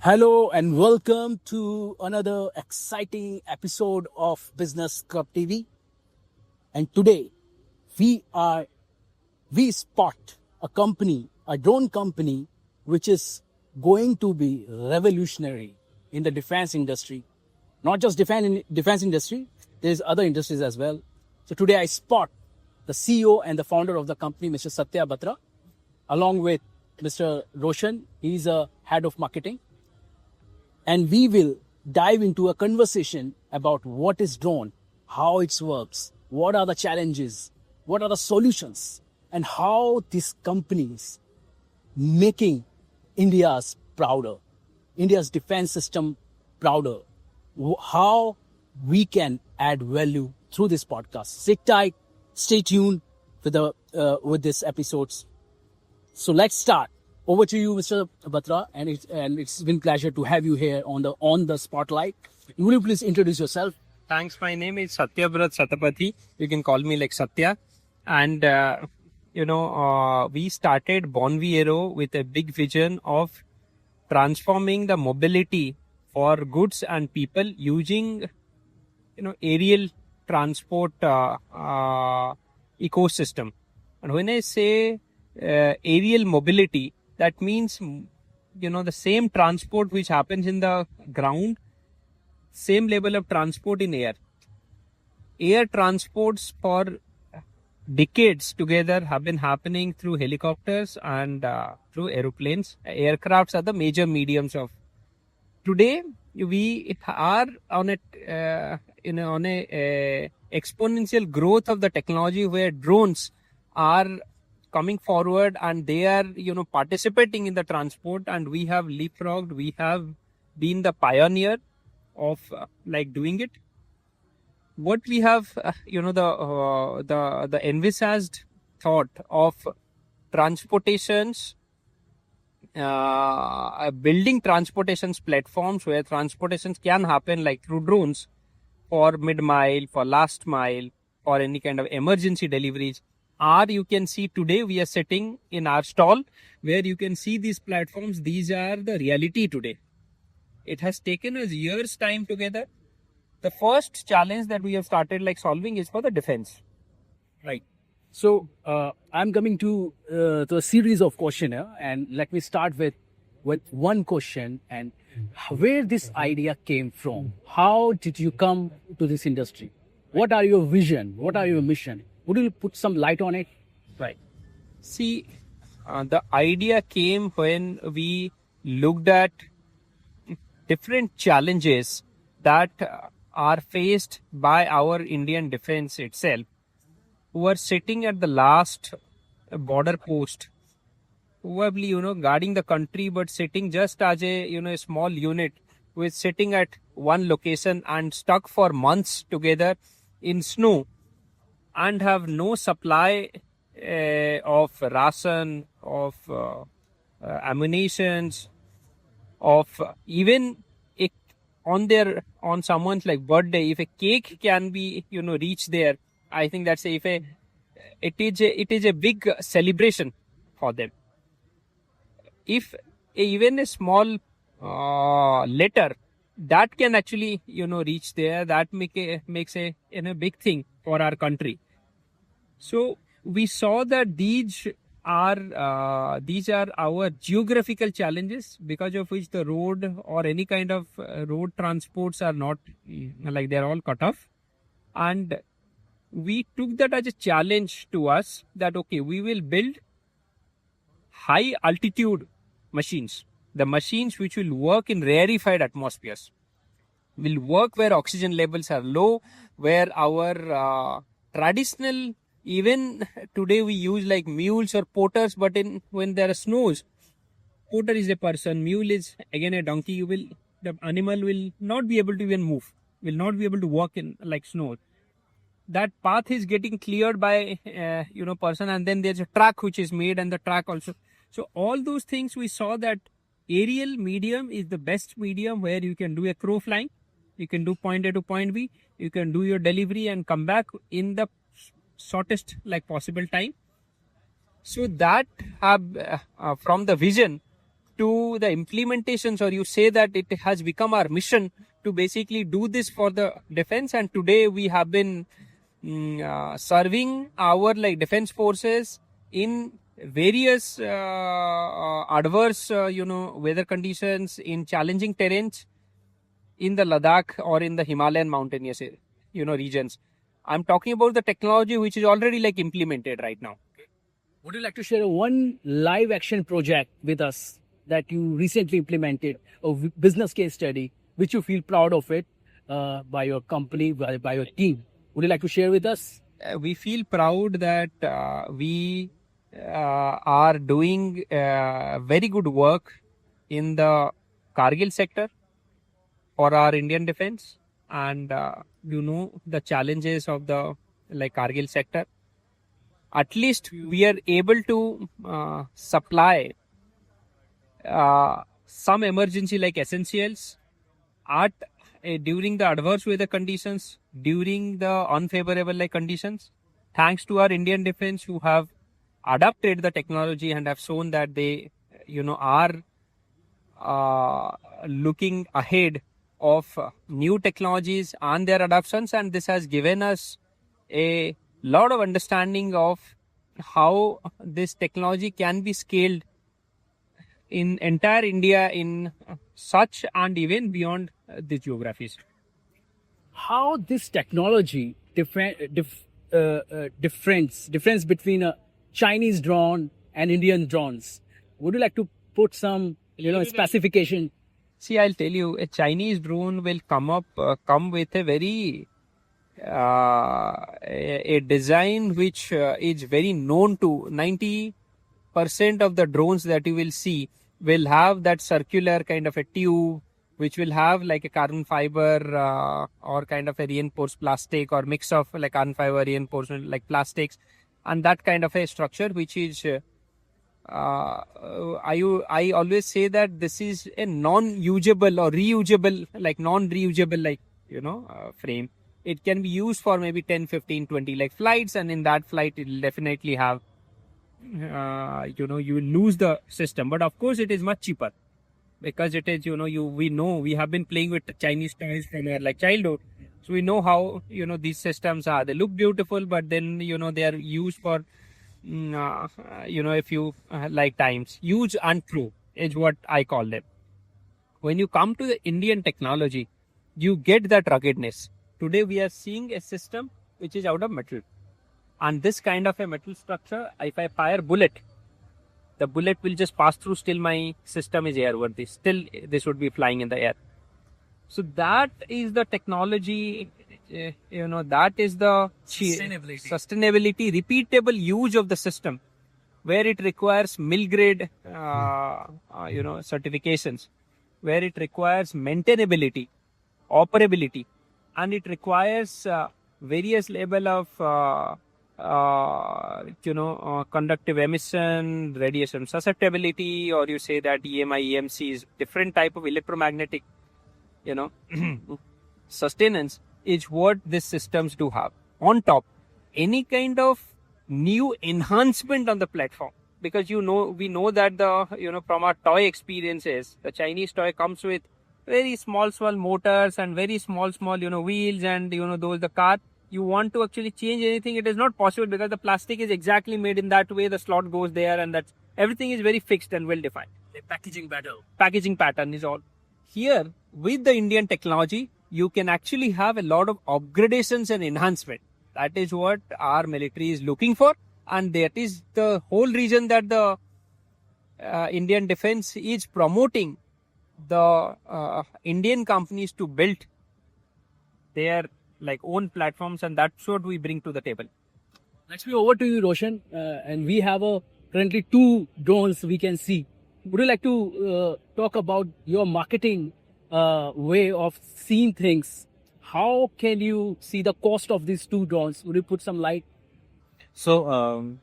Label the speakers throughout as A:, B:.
A: Hello and welcome to another exciting episode of Business Club TV. And today we spot a drone company, which is going to be revolutionary in the defense industry. Not just defense industry, there's other industries as well. So today I spot the CEO and the founder of the company, Mr. Satya Batra, along with Mr. Roshan. He's a head of marketing. And we will dive into a conversation about what is drone, how it works, what are the challenges, what are the solutions, and how these companies making India's prouder, India's defense system prouder, how we can add value through this podcast. Sit tight, stay tuned with this episodes. So let's start. Over to you, Mr. Batra, and it's been a pleasure to have you here on the spotlight. Will you please introduce yourself?
B: Thanks. My name is Satyabrat Satapathy. You can call me like Satya. And, we started Bonvi Aero with a big vision of transforming the mobility for goods and people using, aerial transport ecosystem. And when I say aerial mobility, that means, the same transport which happens in the ground, same level of transport in air. Air transports for decades together have been happening through helicopters and through aeroplanes. Aircrafts are the major mediums of. Today, we are on a exponential growth of the technology where drones are coming forward and they are participating in the transport, and we have leapfrogged. We have been the pioneer of doing it. What we have the envisaged thought of transportations, building transportations platforms where transportations can happen like through drones for mid-mile, for last mile, for any kind of emergency deliveries. Or you can see today we are sitting in our stall where you can see these platforms. These are the reality today. It has taken us years' time together. The first challenge that we have started solving is for the defense.
A: Right. So I'm coming to a series of questions here, and let me start with one question. And where this idea came from? How did you come to this industry? What are your vision? What are your mission? Would you put some light on it?
B: Right. See, the idea came when we looked at different challenges that are faced by our Indian defense itself, who are sitting at the last border post, probably, guarding the country, but sitting just as a small unit, who is sitting at one location and stuck for months together in snow, and have no supply of ration, of ammunitions, of even on someone's birthday, if a cake can be reach there, I think that's it is a big celebration for them. If even a small letter that can actually reach there, that makes a big thing for our country. So we saw that these are our geographical challenges, because of which the road or any kind of road transports are not they're all cut off. And we took that as a challenge to us that, okay, we will build high altitude machines, the machines which will work in rarefied atmospheres, will work where oxygen levels are low, where our traditional, even today we use like mules or porters, but when there are snows, porter is a person, mule is again a donkey. The animal will not be able to even move, will not be able to walk in snow. That path is getting cleared by person, and then there's a track which is made, and the track also. So all those things, we saw that aerial medium is the best medium where you can do a crow flying, you can do point A to point B, you can do your delivery and come back in the shortest possible time. So that from the vision, to the implementations, or you say that it has become our mission to basically do this for the defense. And today we have been serving our like defense forces in various adverse weather conditions, in challenging terrains in the Ladakh or in the Himalayan mountainous regions. I'm talking about the technology which is already like implemented right now.
A: Would you like to share one live action project with us that you recently implemented, a business case study, which you feel proud of it by your company, by your team? Would you like to share with us?
B: We feel proud that we are doing very good work in the Kargil sector for our Indian defense, and the challenges of the like Kargil sector. At least we are able to supply some emergency like essentials at during the adverse weather conditions, during the unfavorable like conditions, thanks to our Indian defense who have adapted the technology and have shown that they are looking ahead of new technologies and their adoptions, and this has given us a lot of understanding of how this technology can be scaled in entire India in such and even beyond the geographies.
A: How this technology difference between a Chinese drone and Indian drones? Would you like to put some specification?
B: See, I'll tell you, a Chinese drone will come with a very a design which is very known to 90% of the drones that you will see will have that circular kind of a tube, which will have like a carbon fiber or kind of a reinforced plastic, or mix of like carbon fiber reinforcement like plastics, and that kind of a structure, which is I always say that this is a non-usable or reusable, like non-reusable like frame. It can be used for maybe 10, 15, 20 like flights, and in that flight it will definitely have you will lose the system. But of course it is much cheaper, because it is we have been playing with Chinese toys from our like childhood, so we know how these systems are. They look beautiful, but then they are used for a few like times. Use and throw is what I call them. When you come to the Indian technology, you get that ruggedness. Today we are seeing a system which is out of metal, and this kind of a metal structure, if I fire bullet, the bullet will just pass through, still my system is airworthy, still this would be flying in the air. So that is the technology, that is the sustainability, repeatable use of the system, where it requires mil grade certifications, where it requires maintainability, operability, and it requires various level of conductive emission, radiation susceptibility, or you say that EMI, EMCs, different type of electromagnetic sustenance is what these systems do have. On top, any kind of new enhancement on the platform, because we know that the from our toy experiences, the Chinese toy comes with very small motors and very small wheels, and the car, you want to actually change anything, it is not possible, because the plastic is exactly made in that way, the slot goes there, and that's everything is very fixed and well defined.
A: The packaging
B: pattern is all. Here with the Indian technology, you can actually have a lot of upgradations and enhancement. That is what our military is looking for, and that is the whole reason that the Indian defense is promoting the Indian companies to build their like own platforms, and that's what we bring to the table.
A: Let's be over to you, Roshan, and we have currently 2 drones we can see. Would you like to talk about your marketing way of seeing things? How can you see the cost of these 2 drones? Would you put some light?
C: So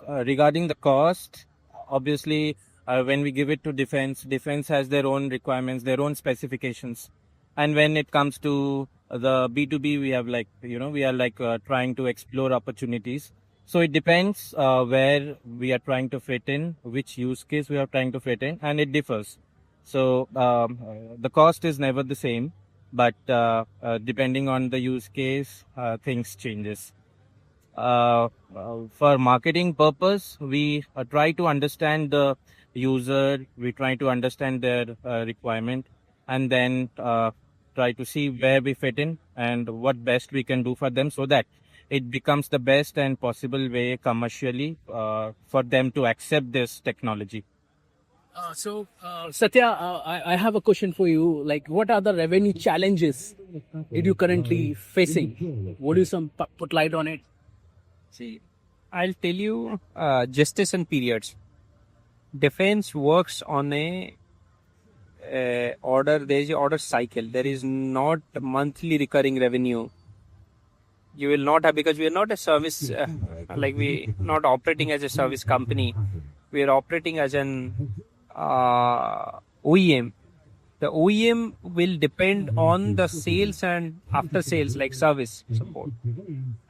C: regarding the cost, obviously when we give it to defense has their own requirements, their own specifications, and when it comes to the B2B, we have we are trying to explore opportunities. So it depends where we are trying to fit in, which use case we are trying to fit in, and it differs. So the cost is never the same, but depending on the use case, things changes. For marketing purpose, we try to understand the user, we try to understand their requirement, and then try to see where we fit in and what best we can do for them, so that it becomes the best and possible way commercially for them to accept this technology.
A: Satya, I have a question for you. Like, what are the revenue challenges that you currently facing? Would you put light on it?
B: See, I'll tell you gestation periods. Defense works on a order. There is a order cycle. There is not monthly recurring revenue. You will not have, because we are not a service, like we not operating as a service company. We are operating as an OEM. The OEM will depend on the sales and after sales, like service support.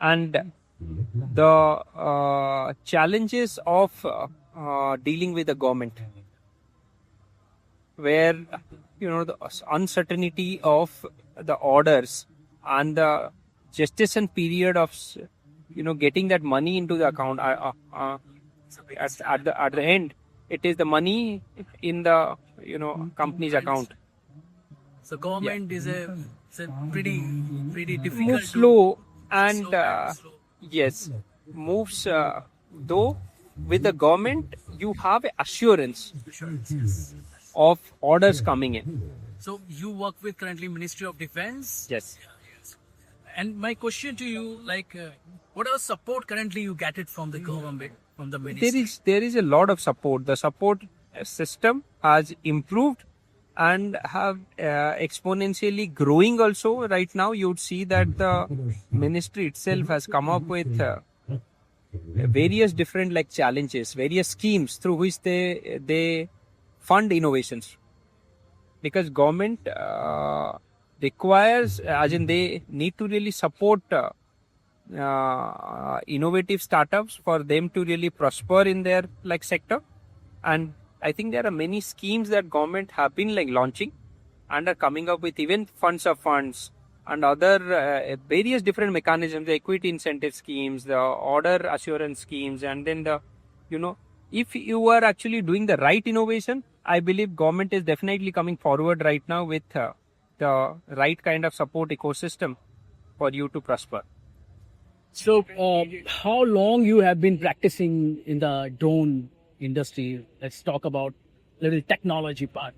B: And the challenges of dealing with the government, where the uncertainty of the orders and the gestation period of getting that money into the account. At the end, it is the money in the company's account.
A: So government is a pretty difficult.
B: Moves slow and yes, moves though with the government you have assurance of orders coming in.
A: So you work with currently Ministry of Defense.
B: Yes.
A: And my question to you, like, what are the support currently you get it from the government, from the ministry?
B: There is a lot of support. The support system has improved and have exponentially growing also. Right now, you would see that the ministry itself has come up with various different challenges, various schemes through which they fund innovations. Because government requires, as in they need to really support innovative startups for them to really prosper in their sector. And I think there are many schemes that government have been launching and are coming up with, even funds of funds and other various different mechanisms, the equity incentive schemes, the order assurance schemes, and then if you are actually doing the right innovation, I believe government is definitely coming forward right now with the right kind of support ecosystem for you to prosper.
A: So, how long you have been practicing in the drone industry? Let's talk about little technology part,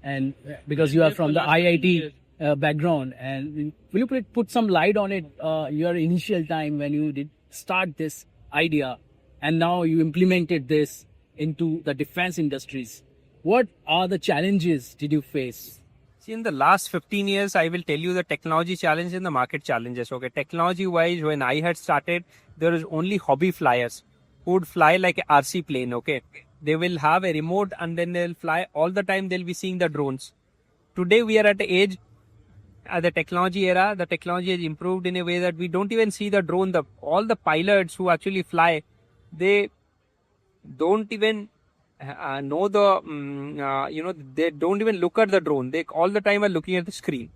A: and because you are from the IIT background, and will you put some light on it? Your initial time when you did start this idea, and now you implemented this into the defense industries. What are the challenges did you face?
B: See, in the last 15 years, I will tell you the technology challenge and the market challenges. Okay, technology-wise, when I had started, there was only hobby flyers who would fly like an RC plane. Okay, they will have a remote and then they'll fly all the time. They'll be seeing the drones. Today, we are at the age, at the technology era. The technology has improved in a way that we don't even see the drone. All the pilots who actually fly, they don't even know they don't even look at the drone. They all the time are looking at the screen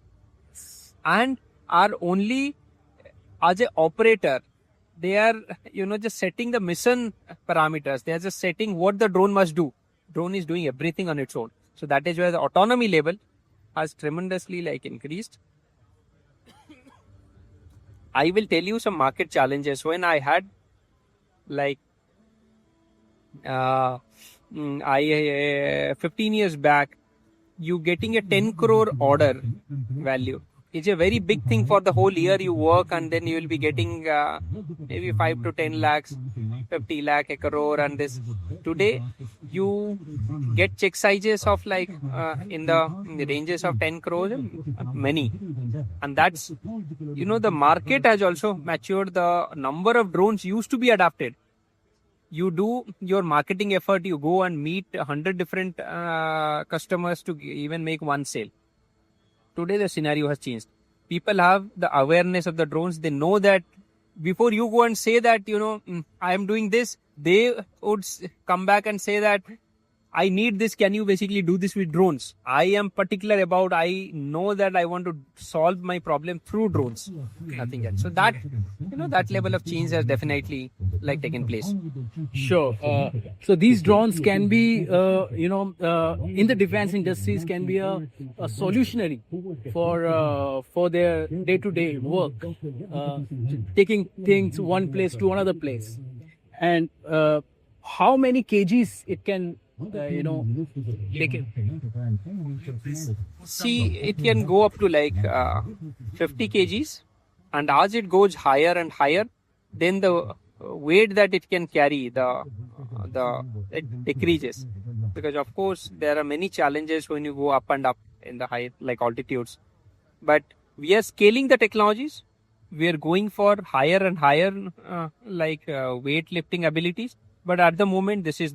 B: and are only as an operator. They are just setting the mission parameters. They are just setting what the drone must do. Drone is doing everything on its own. So that is where the autonomy level has tremendously increased. I will tell you some market challenges. When I had 15 years back, you getting a 10 crore order value. It's a very big thing for the whole year you work, and then you will be getting maybe 5 to 10 lakhs, 50 lakh, a crore, and this. Today, you get check sizes of in the ranges of 10 crores, many. And that's, the market has also matured. The number of drones used to be adapted. You do your marketing effort, you go and meet 100 different customers to even make one sale. Today, the scenario has changed. People have the awareness of the drones. They know that before you go and say that, I am doing this, they would come back and say that I need this. Can you basically do this with drones? I am particular about, I know that I want to solve my problem through drones. Nothing else. So that, that level of change has definitely like taken place.
A: Sure. So these drones can be, in the defense industries, can be a solutionary for their day-to-day work, taking things one place to another place, and how many kgs it can, take it.
B: See, it can go up to like 50 kgs, and as it goes higher and higher, then the weight that it can carry, it decreases, because of course there are many challenges when you go up and up in the high like altitudes. But we are scaling the technologies. We are going for higher and higher weightlifting abilities. But at the moment, this is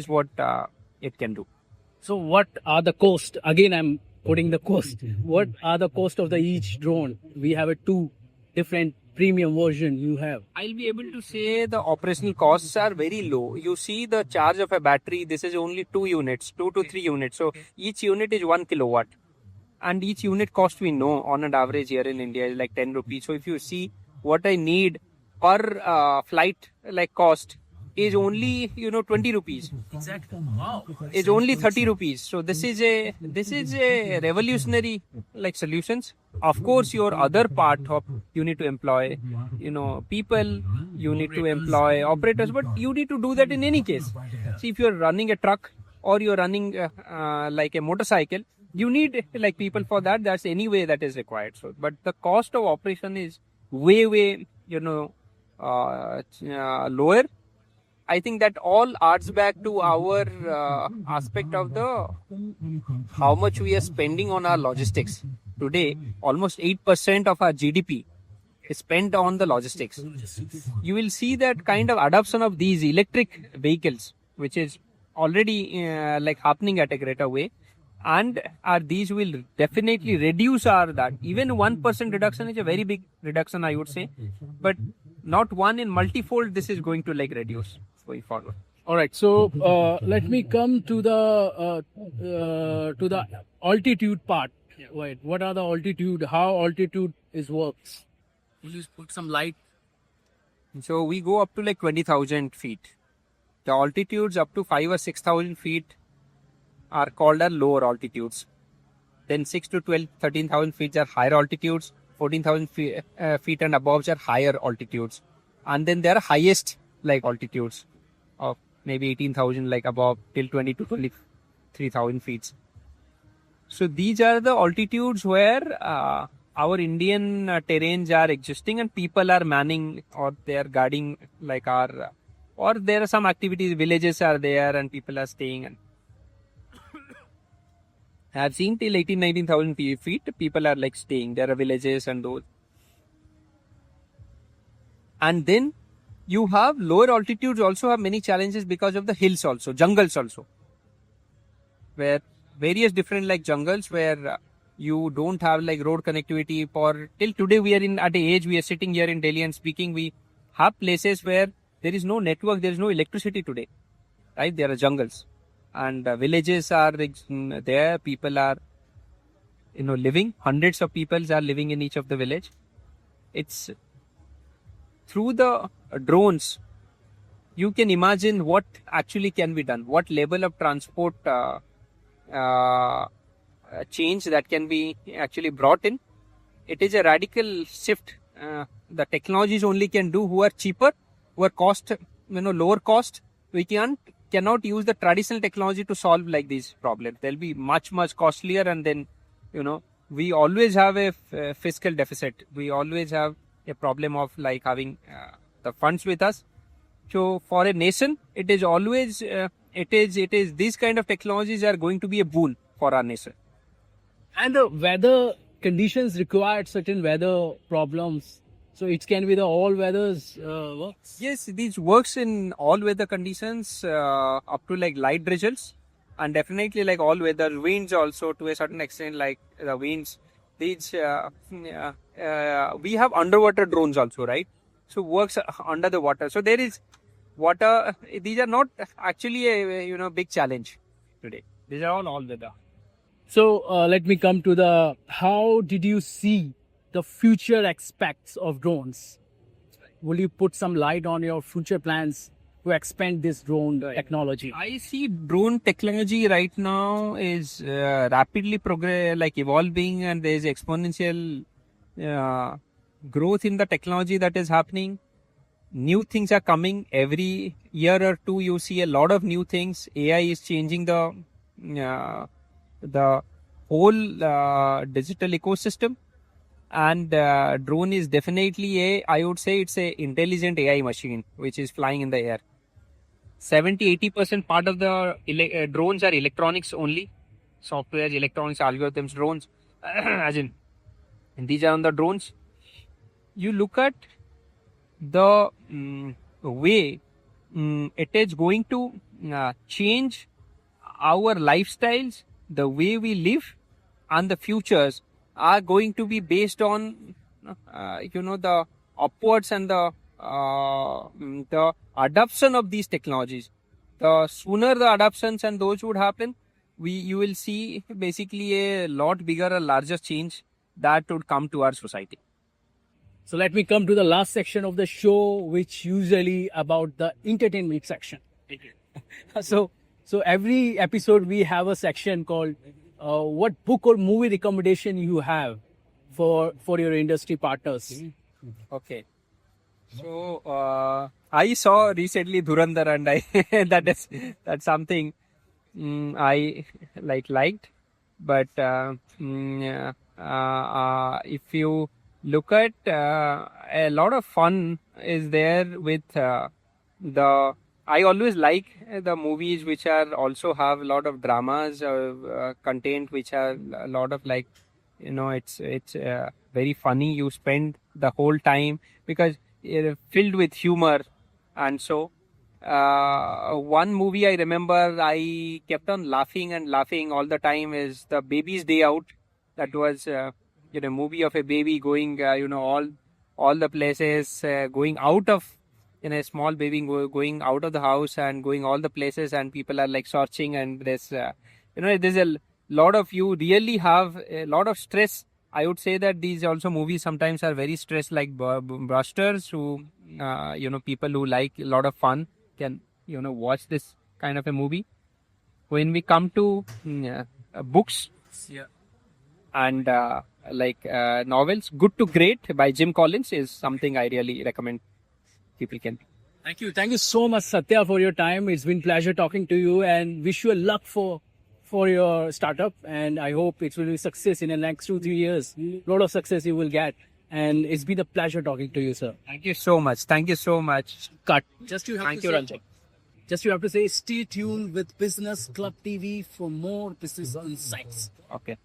B: what it can do.
A: So what are the cost? Again, I'm putting the cost. What are the cost of the each drone? We have a two different premium version you have.
B: I'll be able to say the operational costs are very low. You see the charge of a battery, this is only 2 to 3 units. So each unit is 1 kilowatt. And each unit cost we know on an average here in India is like 10 rupees. So if you see what I need per flight like cost is only 20 rupees.
A: Exactly. Wow.
B: Is only 30 rupees. So this is a revolutionary like solutions. Of course, your other part of you need to employ people, you need to employ operators, but you need to do that in any case. See, if you're running a truck or you're running like a motorcycle, you need like people for that. That's any way that is required. So, but the cost of operation is way lower. I think that all adds back to our aspect of how much we are spending on our logistics. Today, almost 8% of our GDP is spent on the logistics. You will see that kind of adoption of these electric vehicles, which is already like happening at a greater way. And these will definitely reduce that. Even 1% reduction is a very big reduction, I would say. But not one in multifold, this is going to like reduce going forward.
A: All right. So let me come to the altitude part. Wait, what are the altitude? How altitude works? Will you put some light?
B: So we go up to like 20,000 feet. The altitudes up to 5 or 6,000 feet are called as lower altitudes. Then 6 to 12, 13,000 feet are higher altitudes. 14,000 feet and above are higher altitudes. And then there are highest like altitudes of maybe 18,000 like above till 20 to 23,000 feet. So these are the altitudes where our Indian terrains are existing and people are manning or they are guarding like or there are some activities, villages are there and people are staying. And I have seen till 19,000 feet, people are like staying. There are villages and those. And then you have lower altitudes also have many challenges because of the hills also, jungles also. Where various different like jungles where you don't have like road connectivity for till today we are at a age we are sitting here in Delhi and speaking, we have places where there is no network, there is no electricity today, right? There are jungles and villages are there, people are living, hundreds of people are living in each of the village. It's through the drones you can imagine what actually can be done, what level of transport change that can be actually brought in. It is a radical shift. The technologies only can do who are cheaper, who are cost, lower cost. We cannot use the traditional technology to solve like these problems. They'll be much costlier, and then we always have a fiscal deficit. We always have a problem of like having the funds with us. So for a nation, it is always it is these kind of technologies are going to be a boon for our nation.
A: And the weather conditions required certain weather problems. So it can be the all weathers works.
B: Yes, these works in all weather conditions up to like light drizzles, and definitely like all weather winds also to a certain extent, like the winds. These we have underwater drones also, right? so works under the water. So there is water. These are not actually a big challenge today. These are all weather.
A: So let me come to the how did you see the future aspects of drones? Will you put some light on your future plans to expand this drone technology?
B: I see drone technology right now is rapidly evolving, and there is exponential growth in the technology that is happening. New things are coming every year or two. You see a lot of new things. AI is changing the whole digital ecosystem, and drone is definitely I would say it's a intelligent AI machine which is flying in the air. 70-80% part of the drones are electronics only, software, electronics, algorithms, drones. As in, and these are on the drones. You look at the way it is going to change our lifestyles, the way we live, and the futures are going to be based on the upwards and the adoption of these technologies. The sooner the adoptions and those would happen, you will see basically a lot bigger, a larger change that would come to our society.
A: So let me come to the last section of the show, which usually about the entertainment section. So every episode we have a section called what book or movie recommendation you have for your industry partners.
B: Okay. So I saw recently Dhurandhar, and that's something I liked. But if you look at a lot of fun is there with I always like the movies which are also have a lot of dramas content, which are a lot of it's very funny. You spend the whole time because it's filled with humor. And so one movie I remember I kept on laughing all the time is The Baby's Day Out. That was a movie of a baby going all the places, going out of a small baby going out of the house and going all the places, and people are searching, and there's there's a lot of, you really have a lot of stress. I would say that these also movies sometimes are very stressed, like Busters, who people who like a lot of fun can watch this kind of a movie. When we come to books, and novels, Good to Great by Jim Collins is something I really recommend people can.
A: Thank you so much, Satya, for your time. It's been pleasure talking to you, and wish you luck for your startup, and I hope it will be success in the next 2-3 years. A lot of success you will get, and it's been a pleasure talking to you, sir.
B: Thank you so much.
A: Cut. Thank you, Ranjit. Just you have to say, stay tuned with Business Club TV for more business insights.
B: Okay.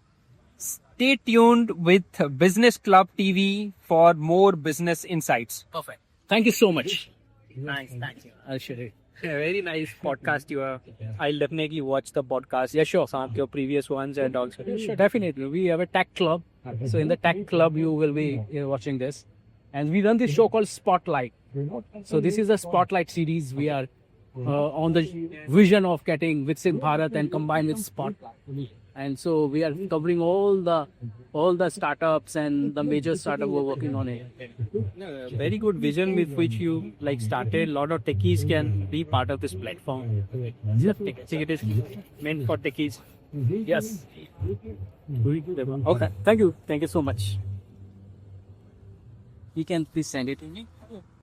B: Stay tuned with Business Club TV for more business insights.
A: Perfect. Thank you so much.
B: Nice. Thank you.
A: I'll share it.
B: A very nice podcast you are. I'll definitely watch the podcast.
A: Yeah, sure.
B: Some of your previous ones, and also.
A: Sure, definitely. We have a tech club. So in the tech club, you will be watching this. And we run this show called Spotlight. So this is a Spotlight series. We are on the vision of getting Viksit Bharat and combined with Spotlight. And so we are covering all the startups and the major startup we're working on it.
B: Very good vision with which you started. A lot of techies can be part of this platform. It is meant for techies.
A: Yes. Okay. Thank you so much. You can please send it to me.